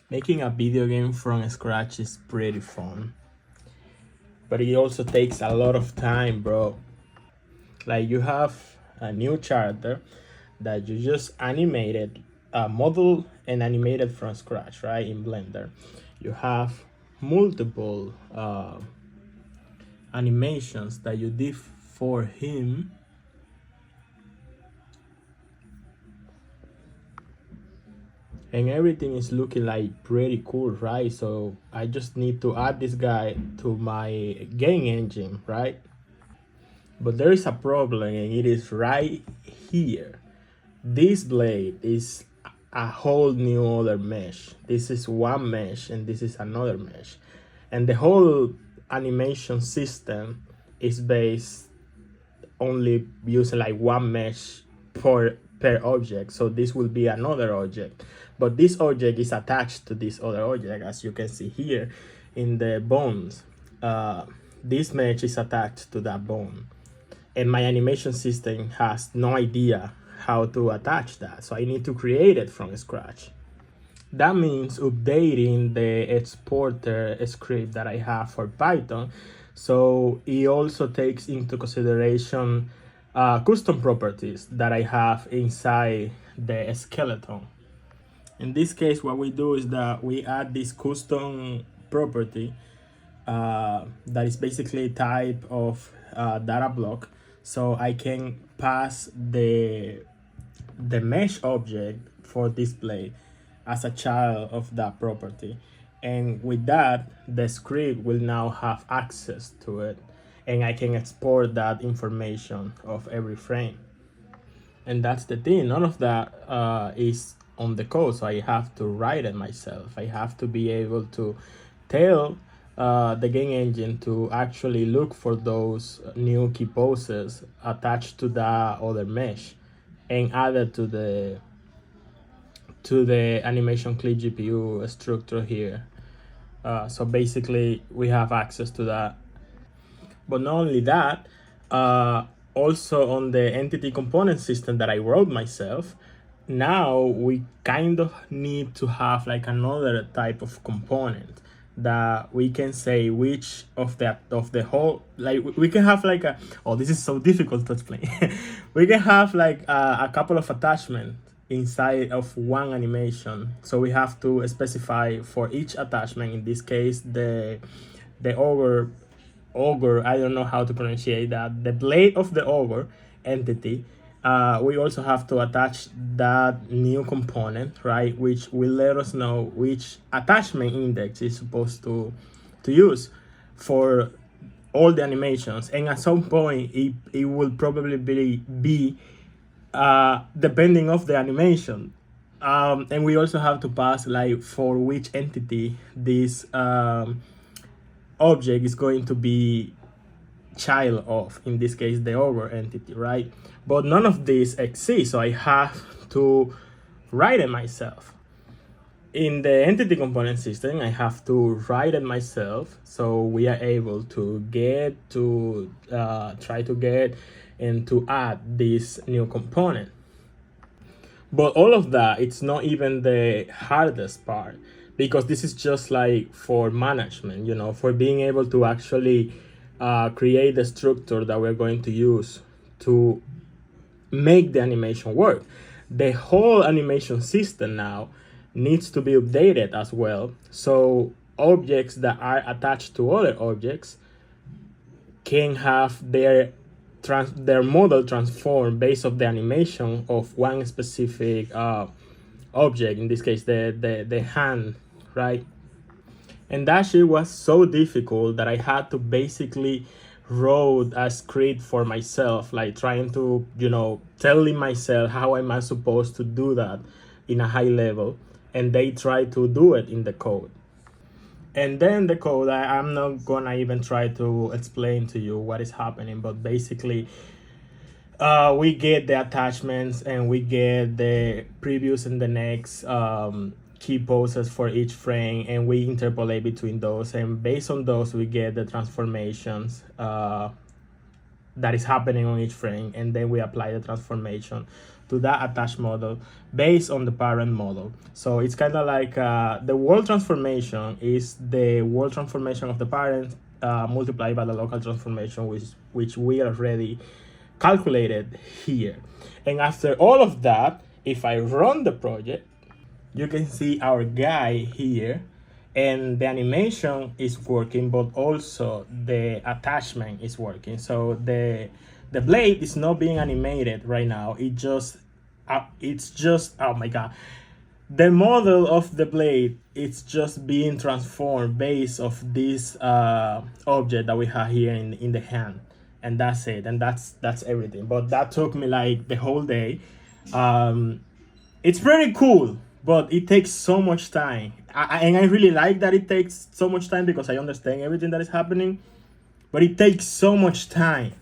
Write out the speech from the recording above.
Making a video game from scratch is pretty fun, but it also takes a lot of time, bro. Like you have a new character that you just animated, model and animated from scratch, right? In Blender, you have multiple animations that you did for him, and everything is looking like pretty cool, right? So I just need to add this guy to my game engine, right? But there is a problem, and it is right here. This blade is a whole new other mesh. This is one mesh and this is another mesh, and the whole animation system is based only using like one mesh per object. So this will be another object, but this object is attached to this other object, as you can see here in the bones. This mesh is attached to that bone, and my animation system has no idea how to attach that, so I need to create it from scratch. That means updating the exporter script that I have for Python, so it also takes into consideration custom properties that I have inside the skeleton. In this case, what we do is that we add this custom property that is basically a type of data block, so I can pass the mesh object for display as a child of that property, and with that the script will now have access to it, and I can export that information of every frame. And that's the thing, none of that is on the code, so I have to write it myself. I have to be able to tell the game engine to actually look for those new key poses attached to that other mesh and add it to the animation clip GPU structure here. So basically we have access to that. But not only that, also on the entity component system that I wrote myself, now we kind of need to have like another type of component that we can say which of the whole, like we can have like a, oh, this is so difficult to explain. We can have like a couple of attachments inside of one animation, so we have to specify for each attachment, in this case the ogre, I don't know how to pronounce that, the blade of the ogre entity. We also have to attach that new component, right, which will let us know which attachment index is supposed to use for all the animations, and at some point it will probably be depending of the animation. And we also have to pass like for which entity this object is going to be child of, in this case the ogre entity, right? But none of this exists, so I have to write it myself. In the entity component system, I have to write it myself, so we are able to get to try to get and to add this new component. But all of that, it's not even the hardest part, because this is just like for management, for being able to actually create the structure that we're going to use to make the animation work. The whole animation system now needs to be updated as well, so objects that are attached to other objects can have their model transformed based on the animation of one specific object, in this case the hand, right? And that shit was so difficult that I had to basically wrote a script for myself, like trying to, telling myself how am I supposed to do that in a high level, and they try to do it in the code. And then the code, I'm not gonna even try to explain to you what is happening, but basically we get the attachments and we get the previous and the next key poses for each frame, and we interpolate between those, and based on those we get the transformations that is happening on each frame, and then we apply the transformation to that attached model based on the parent model. So it's kind of like the world transformation is the world transformation of the parent multiplied by the local transformation, which we already calculated here. And after all of that, if I run the project, you can see our guy here, and the animation is working, but also the attachment is working. So the blade is not being animated right now. It's just, oh my god, the model of the blade, it's just being transformed based of this object that we have here in the hand, and that's it, and that's everything. But that took me like the whole day. It's pretty cool, but it takes so much time. And I really like that it takes so much time because I understand everything that is happening, but it takes so much time.